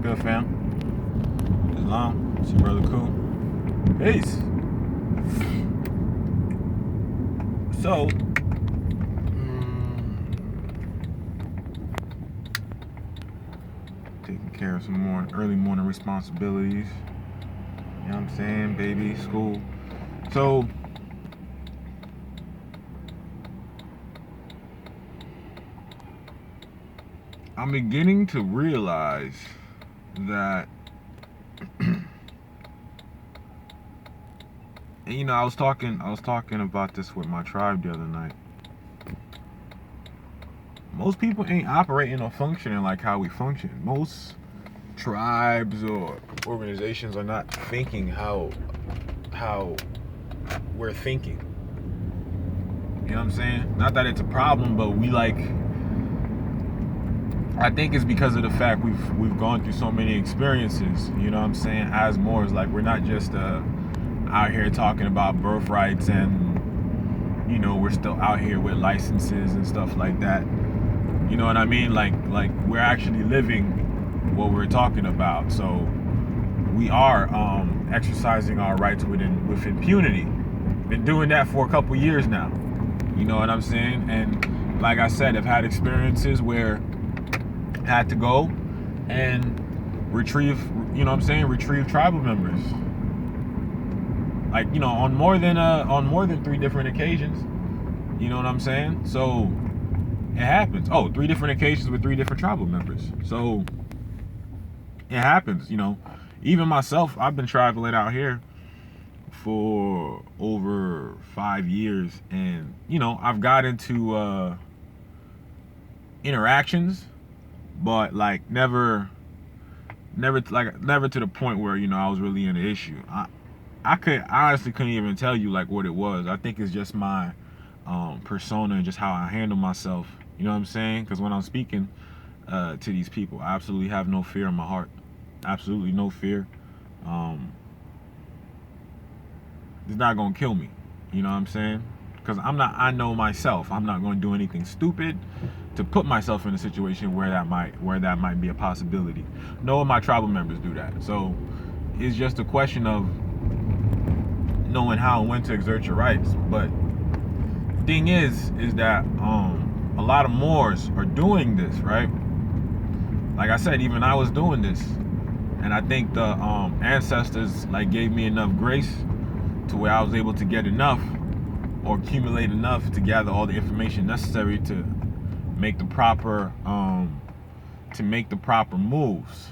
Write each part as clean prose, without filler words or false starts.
good, fam? Islam, it's your brother Cool. Peace. So, taking care of some more early morning responsibilities. You know what I'm saying? Baby, school. So, I'm beginning to realize that, and you know, I was talking about this with my tribe the other night. Most people ain't operating or functioning like how we function. Most tribes or organizations are not thinking how we're thinking. You know what I'm saying? Not that it's a problem, but I think it's because of the fact we've gone through so many experiences. You know what I'm saying? As Moors, like, we're not just out here talking about birthrights, and you know, we're still out here with licenses and stuff like that. You know what I mean? Like we're actually living what we're talking about. So we are exercising our rights with impunity. Been doing that for a couple years now. You know what I'm saying? And like I said, I've had experiences where I had to go and retrieve tribal members. Like, you know, on more than 3 different occasions. You know what I'm saying? So it happens. 3 different occasions with 3 different tribal members. So it happens, you know. Even myself, I've been traveling out here for over 5 years, and you know, I've got into interactions, but like never to the point where, you know, I was really in the issue. I honestly couldn't even tell you like what it was. I think it's just my persona and just how I handle myself. You know what I'm saying? Because when I'm speaking to these people, I absolutely have no fear in my heart. Absolutely no fear. It's not gonna kill me. You know what I'm saying? Because I know myself. I'm not gonna do anything stupid to put myself in a situation where that might be a possibility. No of my tribal members do that. So it's just a question of knowing how and when to exert your rights. But the thing is that a lot of Moors are doing this, right? Like I said, even I was doing this, and I think the ancestors like gave me enough grace to where I was able to get enough or accumulate enough to gather all the information necessary to make the proper moves.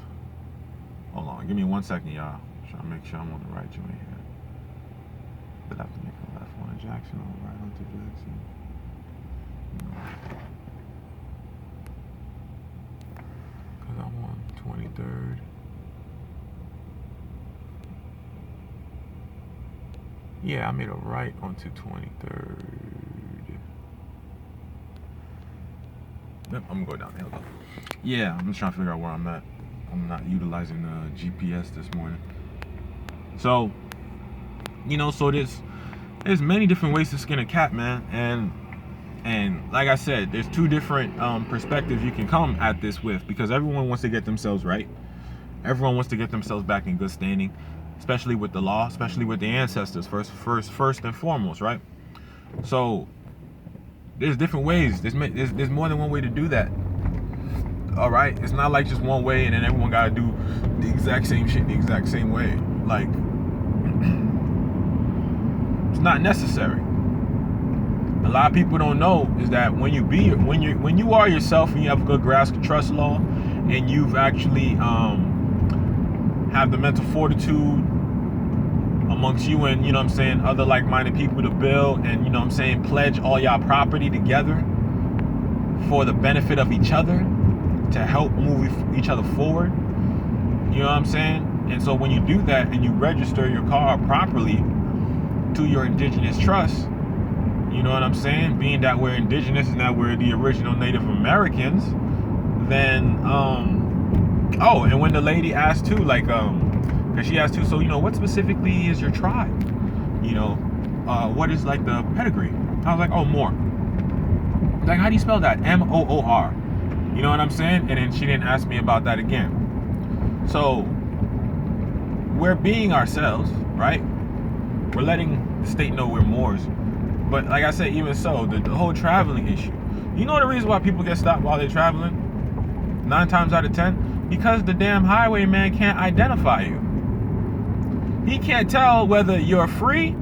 Hold on, give me 1 second, y'all. Trying to make sure I'm on the right joint here. But I have to make a left on Jackson or right onto Jackson. Because I'm on 23rd. Yeah, I made a right onto 23rd. Yep, I'm gonna go down the hill though. Yeah, I'm just trying to figure out where I'm at. I'm not utilizing GPS this morning. So, you know, so there's many different ways to skin a cat, man. And like I said, there's 2 different perspectives you can come at this with, because everyone wants to get themselves right. Everyone wants to get themselves back in good standing, especially with the law, especially with the ancestors, first and foremost, right? So there's different ways. There's more than one way to do that. All right, it's not like just one way and then everyone gotta do the exact same shit the exact same way. Like, it's not necessary. A lot of people don't know is that when you are yourself and you have a good grasp of trust law, and you've actually have the mental fortitude amongst you and, you know what I'm saying, other like-minded people to build and, you know what I'm saying, pledge all y'all property together for the benefit of each other, to help move each other forward. You know what I'm saying? And so when you do that and you register your car properly to your indigenous trust, you know what I'm saying, being that we're indigenous and that we're the original Native Americans, then and when the lady asked too, like because she asked too, so, you know, what specifically is your tribe? You know, what is like the pedigree? I was like, Moor. Like, how do you spell that? Moor. You know what I'm saying? And then she didn't ask me about that again. So we're being ourselves, right? We're letting the state know we're Moors. But like I said, even so, the whole traveling issue. You know the reason why people get stopped while they're traveling? 9 times out of 10? Because the damn highwayman can't identify you. He can't tell whether you're free.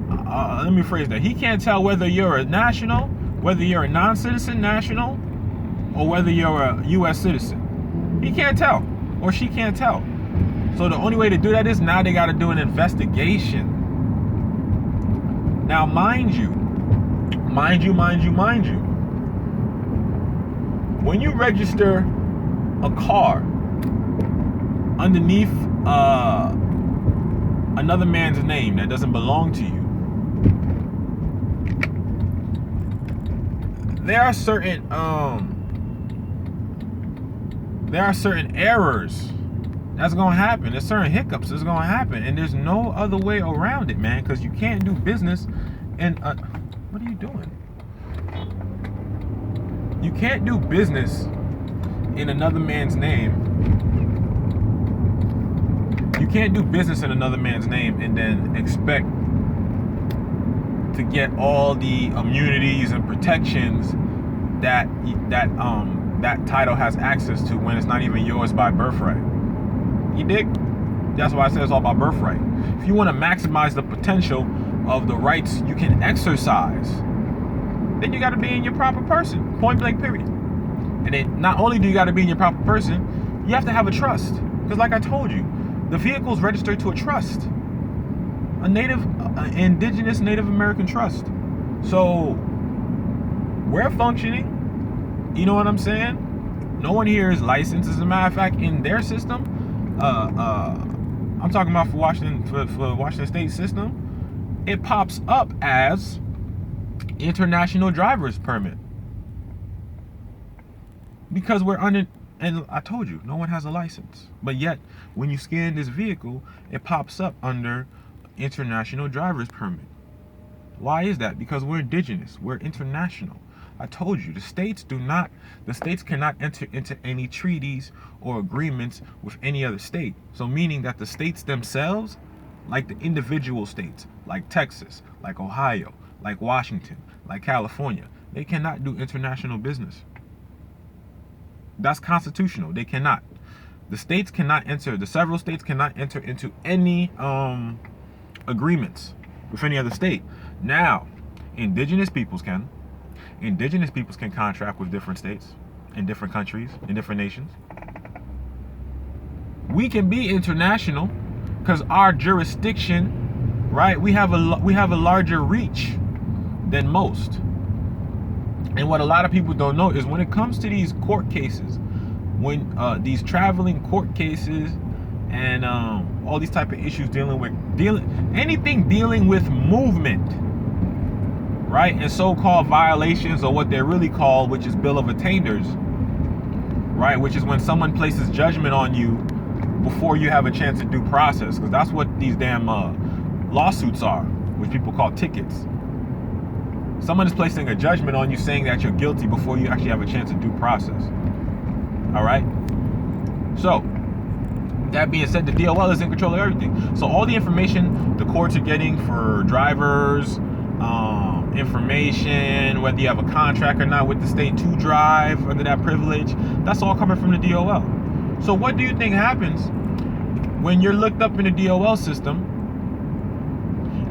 Let me phrase that. He can't tell whether you're a national, whether you're a non-citizen national, or whether you're a U.S. citizen. He can't tell, or she can't tell. So the only way to do that is now they got to do an investigation. Now, mind you, when you register a car underneath another man's name that doesn't belong to you, there are certain errors that's gonna happen. There's certain hiccups that's gonna happen, and there's no other way around it, man. Because you can't do business in what are you doing? You can't do business in another man's name. You can't do business in another man's name and then expect to get all the immunities and protections that title has access to when it's not even yours by birthright. You dig? That's why I say it's all about birthright. If you want to maximize the potential of the rights you can exercise, then you got to be in your proper person. Point blank, period. And then not only do you got to be in your proper person, you have to have a trust. Because like I told you, the vehicle's registered to a trust. Indigenous Native American trust. So we're functioning. You know what I'm saying? No one here is licensed. As a matter of fact, in their system, I'm talking about for Washington State system, it pops up as international driver's permit. Because we're under, and I told you, no one has a license. But yet, when you scan this vehicle, it pops up under international driver's permit. Why is that? Because we're indigenous, we're international. I told you, the states cannot enter into any treaties or agreements with any other state. So meaning that the states themselves, like the individual states, like Texas, like Ohio, like Washington, like California, they cannot do international business. That's constitutional. They cannot. The several states cannot enter into any agreements with any other state. Now, indigenous peoples can. Indigenous peoples can contract with different states, in different countries, in different nations. We can be international because our jurisdiction, right? We have a larger reach than most. And what a lot of people don't know is when it comes to these court cases, when these traveling court cases and all these type of issues dealing with movement, right, and so-called violations, or what they're really called, which is bill of attainders, right, which is when someone places judgment on you before you have a chance to due process, because that's what these damn lawsuits are, which people call tickets. Someone is placing a judgment on you saying that you're guilty before you actually have a chance to due process. All right? So, that being said, the DOL is in control of everything. So all the information the courts are getting for drivers, information, whether you have a contract or not with the state to drive under that privilege, that's all coming from the DOL. So what do you think happens when you're looked up in the DOL system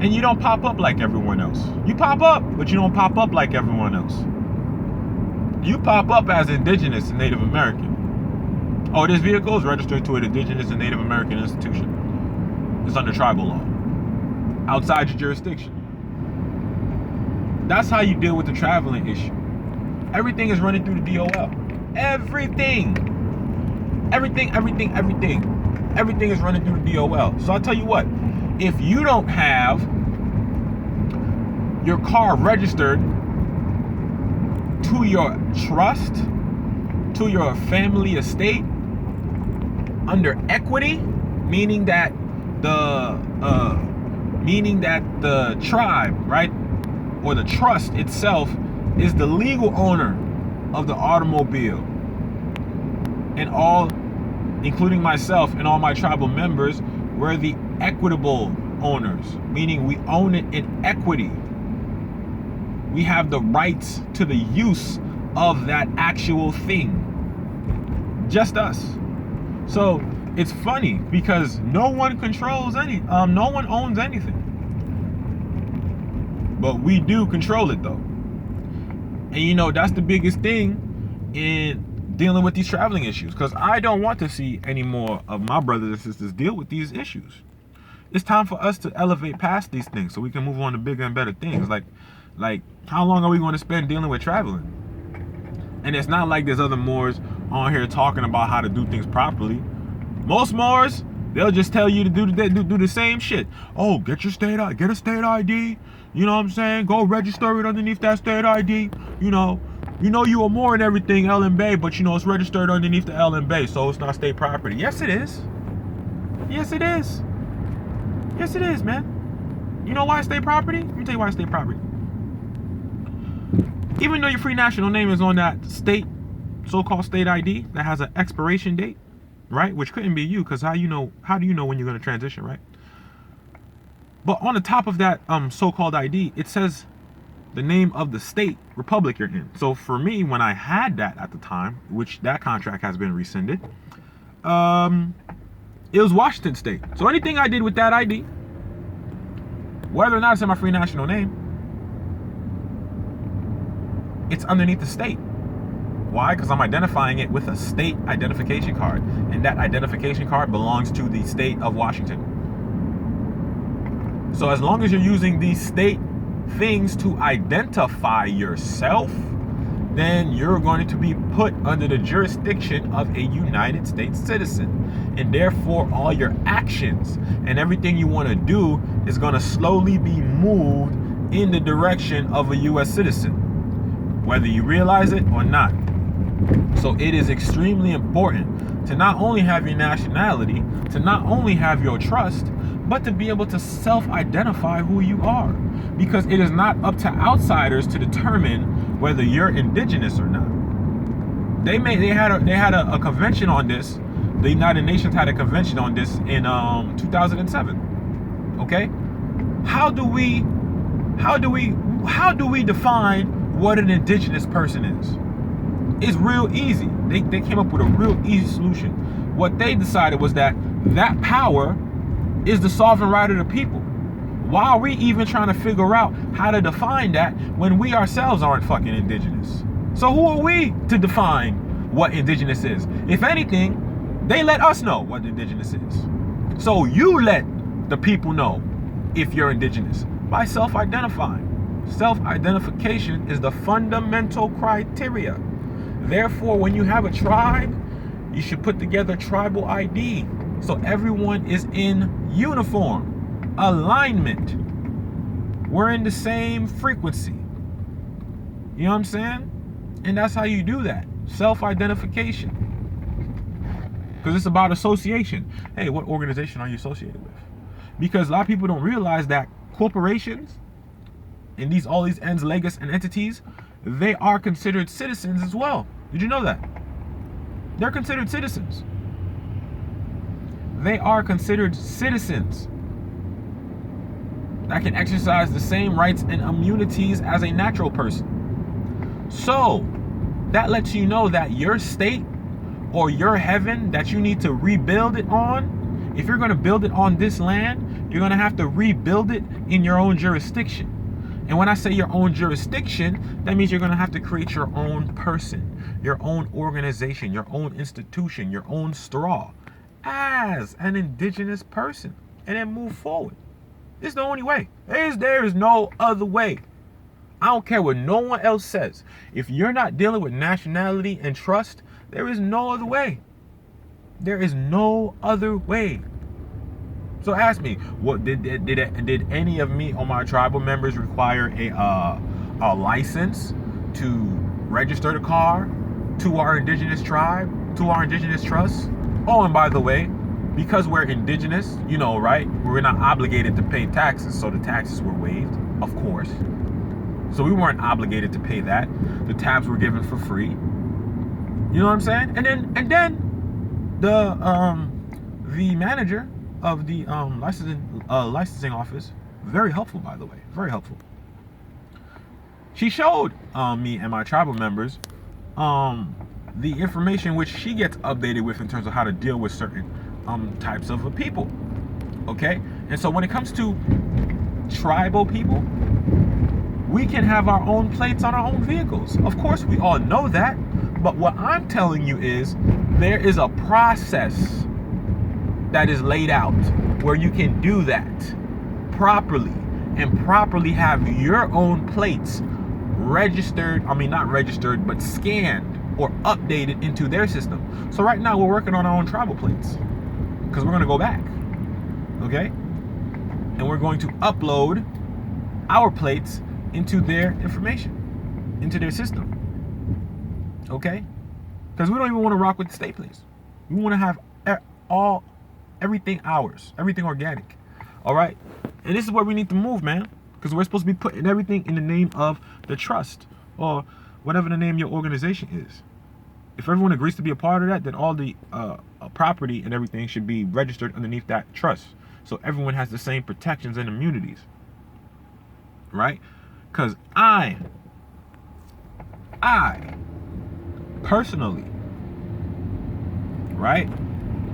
and you don't pop up like everyone else? You pop up, but you don't pop up like everyone else. You pop up as indigenous and Native American. Oh, this vehicle is registered to an indigenous and Native American institution. It's under tribal law. Outside your jurisdiction. That's how you deal with the traveling issue. Everything is running through the DOL. Everything is running through the DOL. So I'll tell you what, if you don't have your car registered to your trust, to your family estate, under equity, meaning that the tribe, right, or the trust itself is the legal owner of the automobile and all including myself and all my tribal members, we're the equitable owners, meaning we own it in equity. We have the rights to the use of that actual thing. Just us. So it's funny because no one controls no one owns anything. But we do control it though. And that's the biggest thing in dealing with these traveling issues, because I don't want to see any more of my brothers and sisters deal with these issues. It's time for us to elevate past these things so we can move on to bigger and better things. Like how long are we going to spend dealing with traveling? And it's not like there's other Moors on here talking about how to do things properly. Most Moors, they'll just tell you to do the same shit. Oh, get a state ID. You know what I'm saying? Go register it underneath that state ID. You know you are Moor and everything, Ellen Bay, but it's registered underneath the Ellen Bay, so it's not state property. Yes, it is. Yes, it is. Yes, it is, man. You know why it's state property? Let me tell you why it's state property. Even though your free national name is on that state, so-called state ID that has an expiration date, right? Which couldn't be you, because how do you know when you're going to transition, right? But on the top of that so-called ID, it says the name of the state, republic you're in. So for me, when I had that at the time, which that contract has been rescinded, it was Washington State. So anything I did with that ID, whether or not it's in my free national name, it's underneath the state. Why? Because I'm identifying it with a state identification card, and that identification card belongs to the state of Washington. So as long as you're using these state things to identify yourself, then you're going to be put under the jurisdiction of a United States citizen. And therefore, all your actions and everything you want to do is going to slowly be moved in the direction of a U.S. citizen, whether you realize it or not. So it is extremely important to not only have your nationality, to not only have your trust, but to be able to self-identify who you are. Because it is not up to outsiders to determine whether you're indigenous or not. They had a convention on this. The United Nations had a convention on this in 2007. Okay? How do we define what an indigenous person is? It's real easy. They came up with a real easy solution. What they decided was that power is the sovereign right of the people. Why are we even trying to figure out how to define that when we ourselves aren't fucking indigenous? So who are we to define what indigenous is? If anything, they let us know what indigenous is. So you let the people know if you're indigenous by self-identifying. Self-identification is the fundamental criteria. Therefore, when you have a tribe, you should put together tribal ID so everyone is in uniform. Alignment. We're in the same frequency. You know what I'm saying? And that's how you do that. Self-identification. Because it's about association. Hey, what organization are you associated with? Because a lot of people don't realize that corporations and all these ends, legas, and entities, they are considered citizens as well. Did you know that? They're considered citizens. They are considered citizens that can exercise the same rights and immunities as a natural person. So that lets you know that your state or your heaven that you need to rebuild it on, if you're going to build it on this land, you're going to have to rebuild it in your own jurisdiction. And when I say your own jurisdiction, that means you're going to have to create your own person, your own organization, your own institution, your own straw as an indigenous person, and then move forward. It's the only way. There is no other way. I don't care what no one else says. If you're not dealing with nationality and trust, there is no other way. There is no other way. So ask me, what did any of me or my tribal members require a license to register the car to our indigenous tribe, to our indigenous trust? Oh, and by the way, because we're indigenous, you know, right? We're not obligated to pay taxes, so the taxes were waived, of course. So we weren't obligated to pay that. The tabs were given for free. You know what I'm saying? And then The manager of the licensing office, very helpful, by the way, very helpful. She showed me and my tribal members the information which she gets updated with in terms of how to deal with certain types of people. Okay, and so when it comes to tribal people, we can have our own plates on our own vehicles. Of course, we all know that. But what I'm telling you is there is a process that is laid out where you can do that properly and properly have your own plates registered, not registered, but scanned or updated into their system. So right now we're working on our own tribal plates because we're going to go back, okay? And we're going to upload our plates into their information, into their system. Okay? Because we don't even want to rock with the state plates. We want to have everything ours, everything organic. All right? And this is where we need to move, man. Because we're supposed to be putting everything in the name of the trust or whatever the name of your organization is. If everyone agrees to be a part of that, then all the property and everything should be registered underneath that trust. So everyone has the same protections and immunities. Right? Because I personally, right,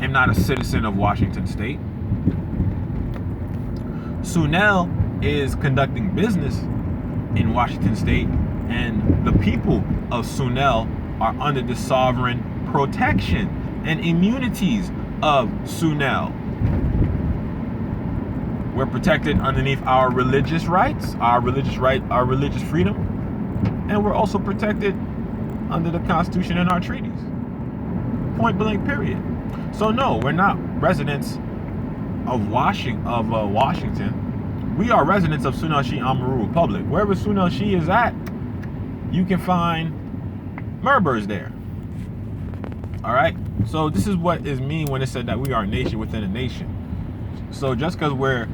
am not a citizen of Washington State. Sunel is conducting business in Washington State, and the people of Sunel are under the sovereign protection and immunities of Sunel. We're protected underneath our religious rights, our religious freedom, and we're also protected under the Constitution and our treaties. Point blank, period. So no, we're not residents of Washington. We are residents of Sunel-Shi Amaru Republic. Wherever Sunel-Shi is at, you can find Murbers there. All right. So this is what is mean when it said that we are a nation within a nation. So just because the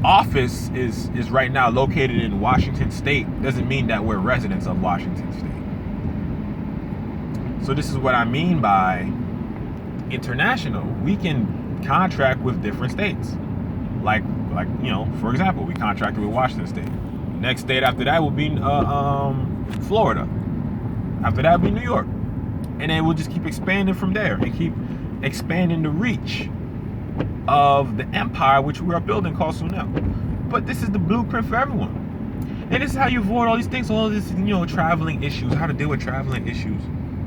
office is right now located in Washington State doesn't mean that we're residents of Washington State. So this is what I mean by international. We can contract with different states. Like for example, we contracted with Washington State. Next state after that will be Florida. After that will be New York. And then we'll just keep expanding from there and keep expanding the reach of the empire which we are building called Sunel. But this is the blueprint for everyone. And this is how you avoid all these things, all this, traveling issues, how to deal with traveling issues.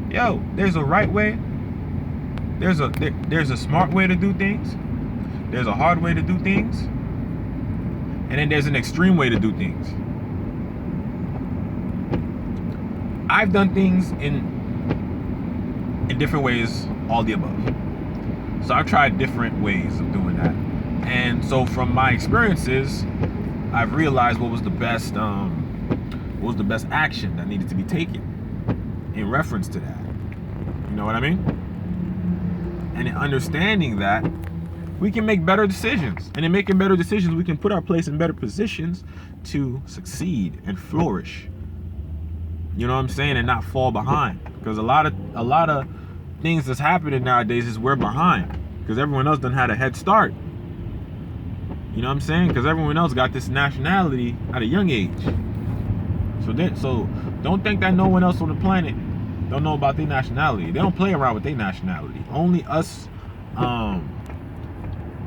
Yo, there's a right way. There's a smart way to do things. There's a hard way to do things. And then there's an extreme way to do things. I've done things in different ways, all the above. So I've tried different ways of doing that. And so from my experiences, I've realized what was the best action that needed to be taken in reference to that. You know what I mean? And in understanding that, we can make better decisions. And in making better decisions, we can put our place in better positions to succeed and flourish. You know what I'm saying? And not fall behind. Because a lot of things that's happening nowadays is we're behind. Because everyone else done had a head start. You know what I'm saying? Because everyone else got this nationality at a young age. So don't think that no one else on the planet don't know about their nationality. They don't play around with their nationality. Only us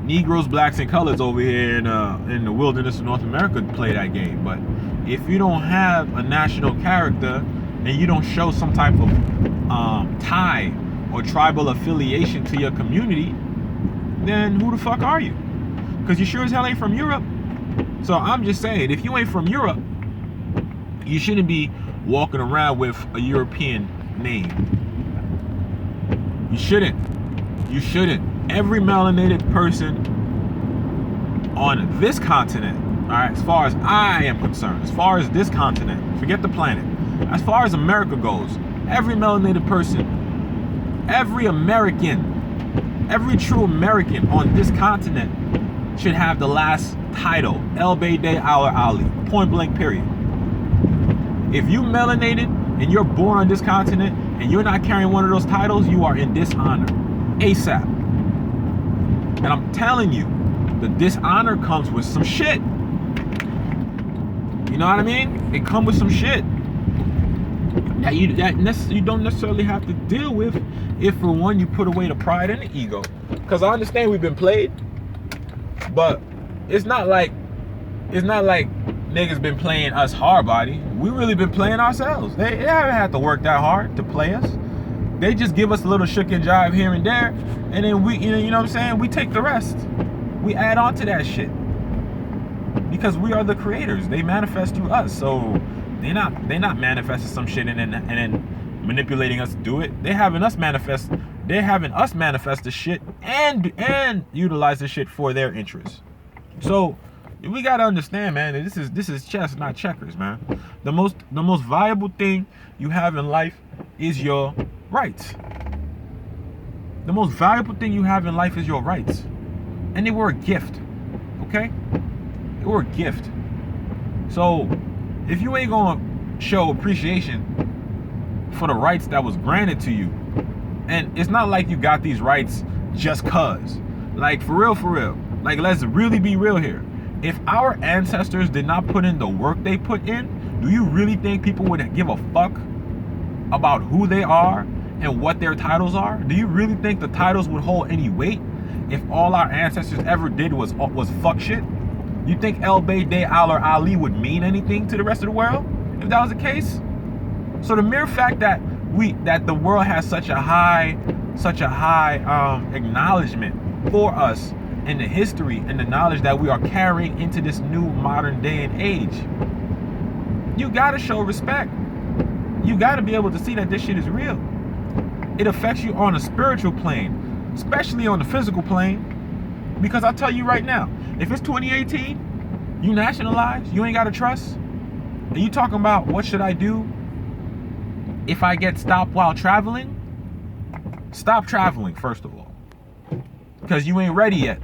Negroes, blacks, and colors over here in the wilderness of North America play that game. But if you don't have a national character and you don't show some type of tie or tribal affiliation to your community, then who the fuck are you? Because you sure as hell ain't from Europe. So I'm just saying, if you ain't from Europe, you shouldn't be walking around with a European name. You shouldn't. You shouldn't. Every melanated person on this continent, all right, as far as I am concerned, as far as this continent, forget the planet, as far as America goes, every melanated person, every American, every true American on this continent should have the last title, El Beyde Al Ali, point blank, period. If you melanated and you're born on this continent, and you're not carrying one of those titles, you are in dishonor. ASAP. And I'm telling you, the dishonor comes with some shit. You know what I mean? It comes with some shit that you don't necessarily have to deal with if, for one, you put away the pride and the ego. Because I understand we've been played, but it's not like niggas been playing us hard body. We really been playing ourselves. They haven't had to work that hard to play us. They just give us a little shook and jive here and there, and then we, you know what I'm saying? We take the rest. We add on to that shit. Because we are the creators. They manifest through us. So they're not manifesting some shit and then manipulating us to do it. They're having us manifest the shit and utilize the shit for their interests. So we gotta understand, man, that this is chess, not checkers, man. The most valuable thing you have in life is your rights. The most valuable thing you have in life is your rights. And they were a gift. Okay? They were a gift. So if you ain't gonna show appreciation for the rights that was granted to you, and it's not like you got these rights just cause. Like, for real. Like, let's really be real here. If our ancestors did not put in the work they put in, do you really think people would give a fuck about who they are and what their titles are? Do you really think the titles would hold any weight if all our ancestors ever did was fuck shit? You think El Bayday Al or Ali would mean anything to the rest of the world if that was the case? So the mere fact that the world has such a high acknowledgement for us and the history and the knowledge that we are carrying into this new modern day and age, you gotta show respect. You gotta be able to see that this shit is real. It affects you on a spiritual plane, especially on the physical plane. Because I'll tell you right now, if it's 2018, you nationalize, you ain't gotta trust, and you talking about what should I do if I get stopped while traveling? Stop traveling, first of all, because you ain't ready yet.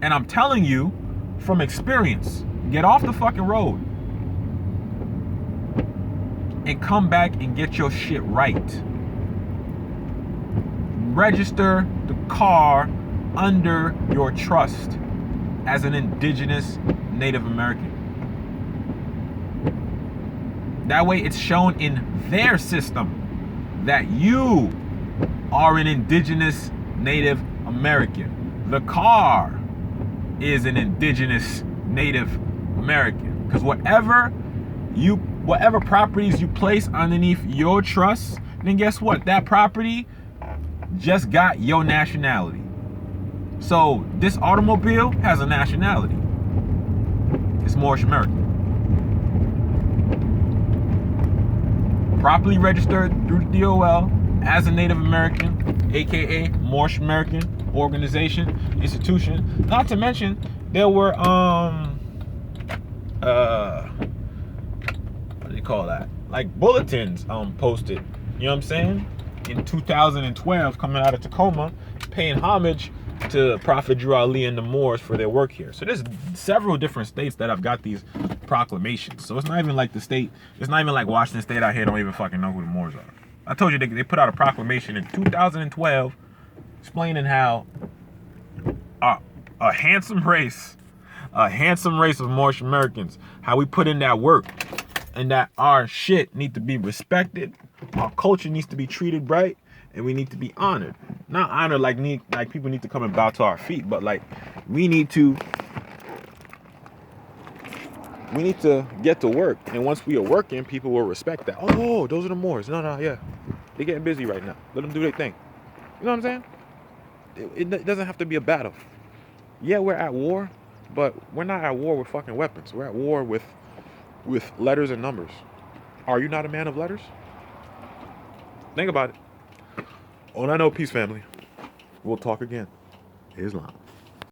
And I'm telling you from experience, get off the fucking road and come back and get your shit right. Register the car under your trust as an indigenous Native American. That way it's shown in their system that you are an indigenous Native American. The car is an indigenous Native American. Because whatever properties you place underneath your trust, then guess what? That property just got your nationality. So this automobile has a nationality. It's Moorish American. Properly registered through the DOL as a Native American, aka Moorish American organization, institution. Not to mention there were what do you call that? Like bulletins posted, you know what I'm saying? In 2012, coming out of Tacoma, paying homage to Prophet Drew Ali and the Moors for their work here. So there's several different states that have got these proclamations. So it's not even like Washington State out here don't even fucking know who the Moors are. I told you they put out a proclamation in 2012 explaining how a handsome race of Moorish Americans, how we put in that work and that our shit need to be respected, our culture needs to be treated right, and we need to be honored. Not honored like people need to come and bow to our feet, but like we need to get to work. And once we are working, people will respect that. Oh, those are the Moors. No, yeah. They're getting busy right now. Let them do their thing. You know what I'm saying? It doesn't have to be a battle. Yeah, we're at war, but we're not at war with fucking weapons. We're at war with letters and numbers. Are you not a man of letters? Think about it. On I know, peace, family. We'll talk again. Islam.